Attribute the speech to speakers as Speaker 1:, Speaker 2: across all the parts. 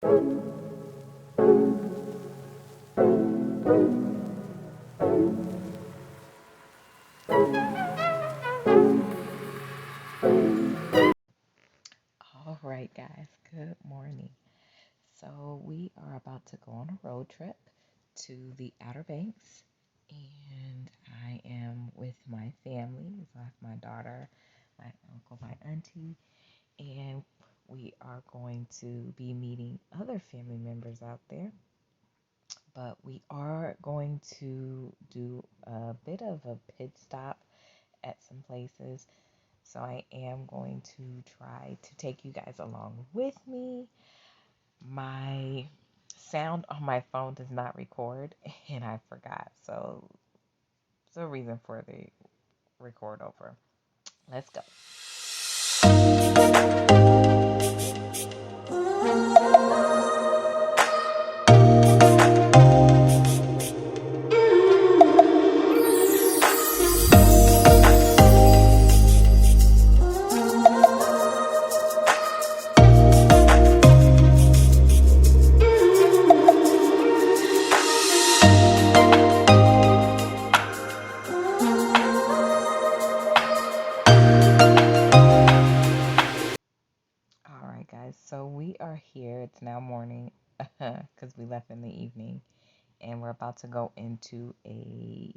Speaker 1: All right, guys, good morning. So, we are about to go on a road trip to the Outer Banks, and I am with my family. So, I have my daughter, my uncle, my auntie, and we are going to be meeting other family members out there. But we are going to do a bit of a pit stop at some places. So I am going to try to take you guys along with me. My sound on my phone does not record, and I forgot. So it's a reason for the record over. Let's go. All right, guys. So we are here. It's now morning because we left in the evening, and we're about to go into a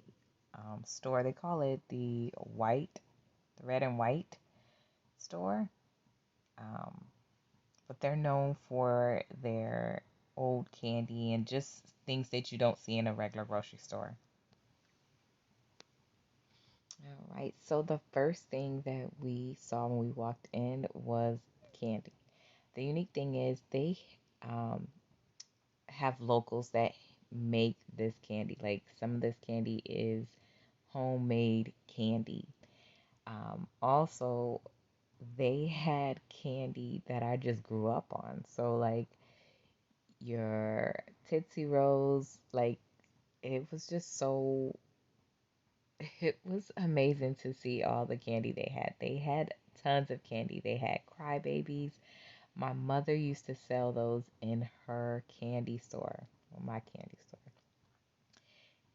Speaker 1: store. They call it the red and white store. Um, but they're known for their old candy and just things that you don't see in a regular grocery store. All right, so the first thing that we saw when we walked in was candy. The unique thing is they um, have locals that make this candy. Like some of this candy is homemade candy. Also, they had candy that I just grew up on. So, like your Tootsie Rolls, like it was just so, it was amazing to see all the candy they had. They had tons of candy. They had crybabies. My mother used to sell those in her candy store, or my candy store.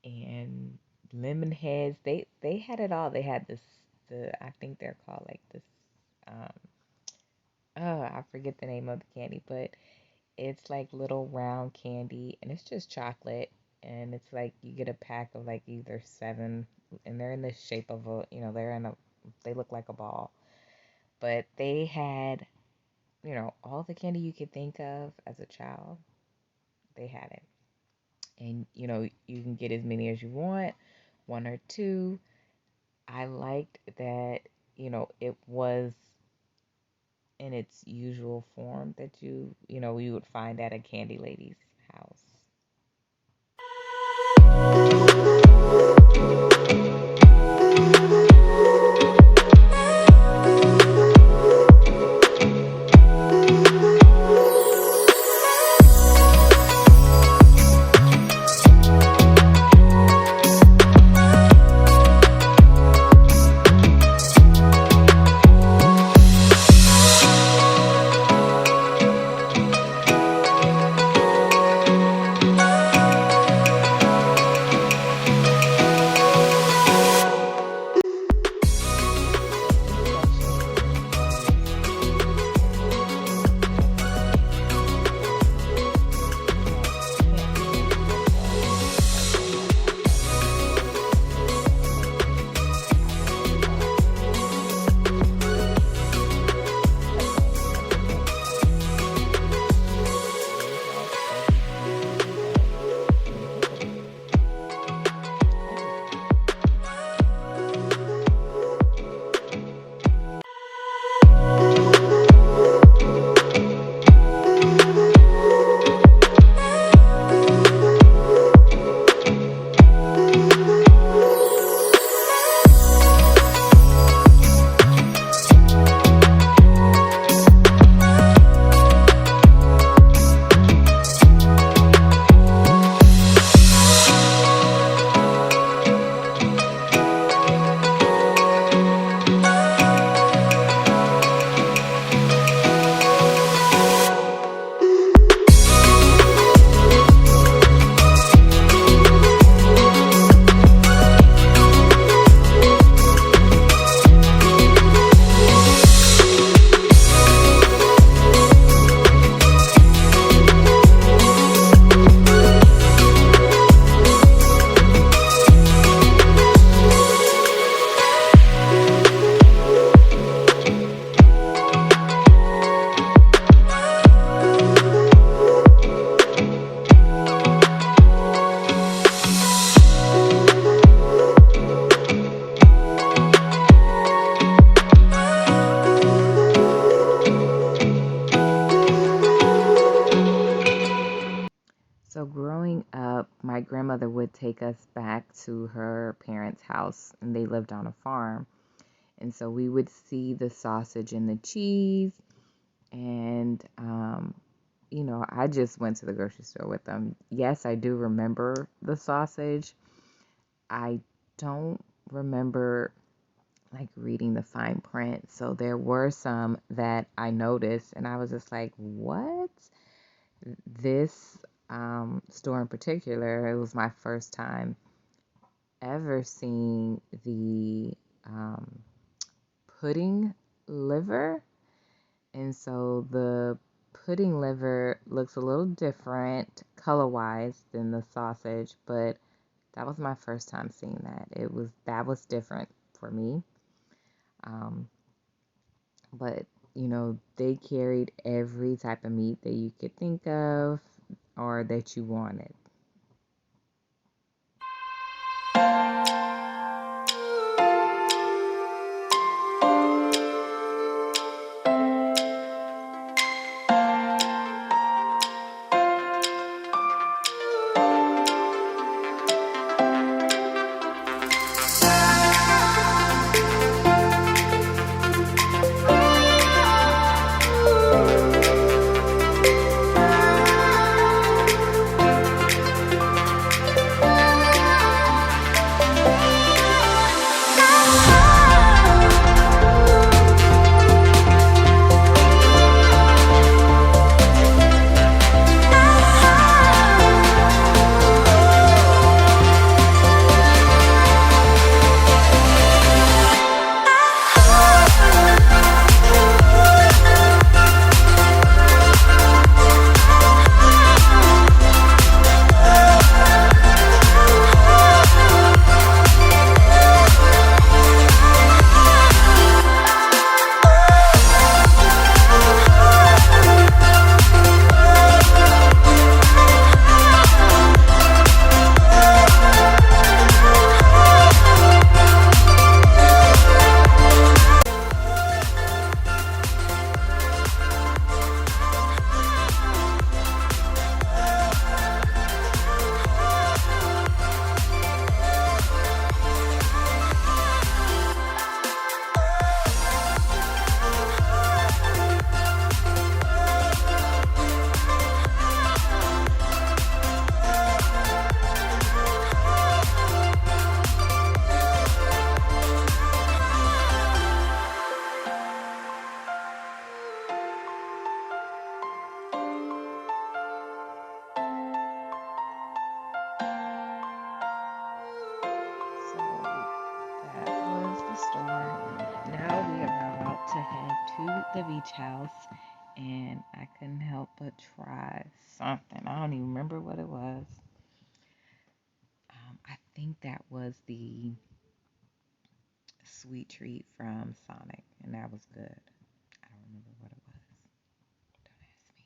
Speaker 1: And lemon heads, they had it all. They had this, the I think they're called like this um I forget the name of the candy, but it's like little round candy and it's just chocolate, and it's like you get a pack of like either seven, and they're in the shape of a, they look like a ball. But they had, all the candy you could think of as a child, they had it. And you can get as many as you want, one or two. I liked that, it was in its usual form that you would find at a candy lady's house. So growing up, my grandmother would take us back to her parents' house, and they lived on a farm. And so we would see the sausage and the cheese, and I just went to the grocery store with them. Yes, I do remember the sausage. I don't remember like reading the fine print. So there were some that I noticed, and I was just like, what? This store in particular, it was my first time ever seeing the pudding liver. And so the pudding liver looks a little different color-wise than the sausage, but that was my first time seeing that. That was different for me. But they carried every type of meat that you could think of or that you wanted. So that was the store. Now we are about to head to the beach house, and I couldn't help but try something. I don't even remember what it was. I think that was the sweet treat from Sonic, and that was good. I don't remember what it was. Don't ask me.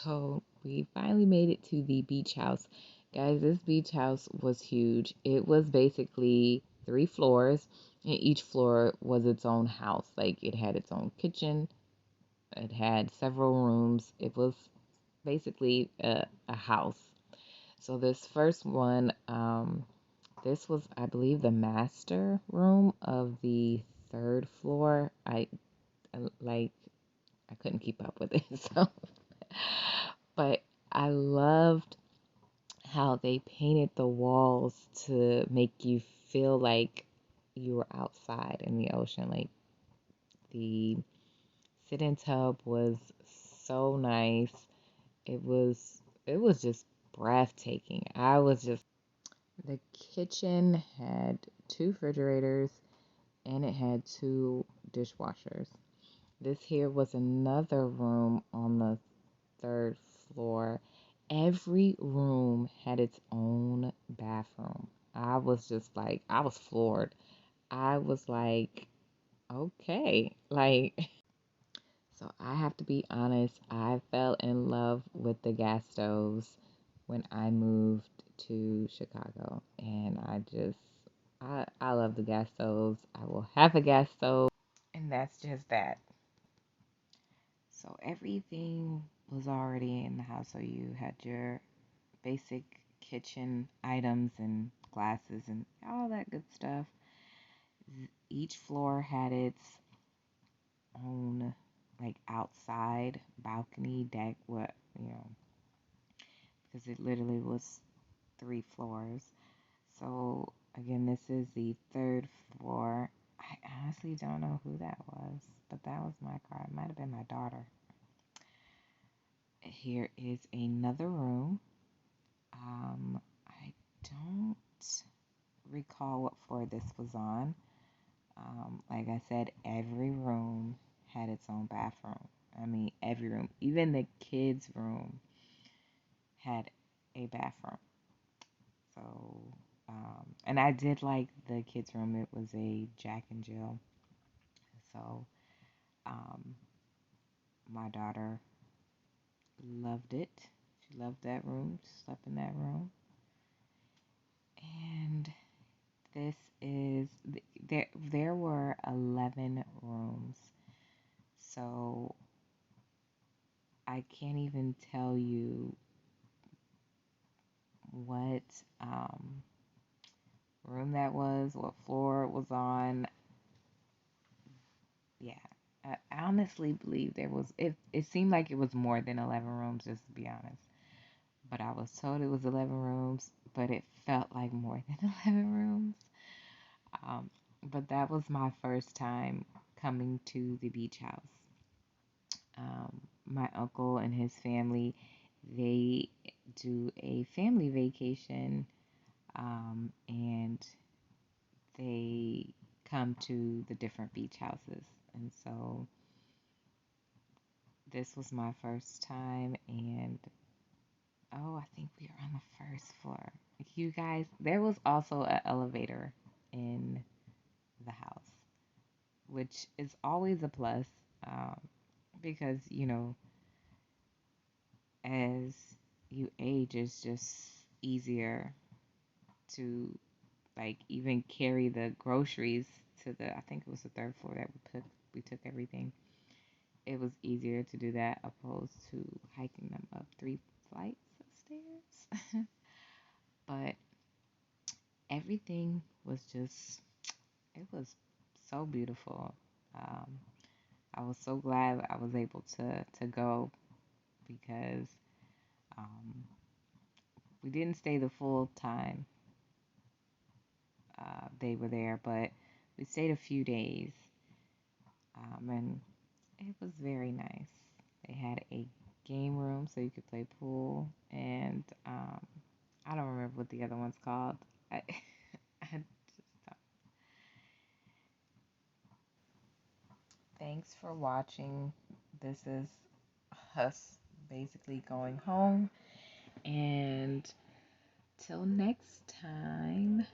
Speaker 1: So we finally made it to the beach house. Guys, this beach house was huge. It was basically 3 floors, and each floor was its own house. Like it had its own kitchen, it had several rooms. It was basically a house. So this first one, this was, I believe, the master room of the 3rd floor. I couldn't keep up with it, so but I loved how they painted the walls to make you feel like you were outside in the ocean. Like the sit-in tub was so nice. It was just breathtaking. The kitchen had 2 refrigerators and it had 2 dishwashers. This here was another room on the 3rd floor. Every room had its own bathroom. I was floored. I was like, okay. So I have to be honest, I fell in love with the gas stoves when I moved to Chicago. And I love the gas stoves. I will have a gas stove. And that's just that. So everything was already in the house. So you had your basic kitchen items and glasses and all that good stuff. Each floor had its own like outside balcony deck, what because it literally was 3 floors. So again, this is the third floor. I honestly don't know who that was, but that was my car. It might have been my daughter. Here is another room. I don't recall what floor this was on. Like I said, every room had its own bathroom. I mean, every room, even the kids' room had a bathroom. So, and I did like the kids' room. It was a Jack and Jill. So, um, my daughter loved it. She loved that room. She slept in that room. And this is there were 11 rooms. So I can't even tell you what room that was, what floor it was on. Yeah, I honestly believe there was. It seemed like it was more than 11 rooms, just to be honest. But I was told it was 11 rooms, but it felt like more than 11 rooms. Um, but that was my first time coming to the beach house. My uncle and his family, they do a family vacation, and they come to the different beach houses. And so this was my first time, and oh, I think we were on the first floor. You guys, there was also an elevator in the house, which is always a plus, um, because, as you age, it's just easier to like even carry the groceries to I think it was the third floor that we took everything. It was easier to do that opposed to hiking them up 3 flights of stairs. But everything was just, it was so beautiful. Um, I was so glad I was able to go because um, we didn't stay the full time they were there, but we stayed a few days, and it was very nice. They had a game room so you could play pool, and I don't remember what the other one's called. I just don't. Thanks for watching. This is us basically going home, and till next time.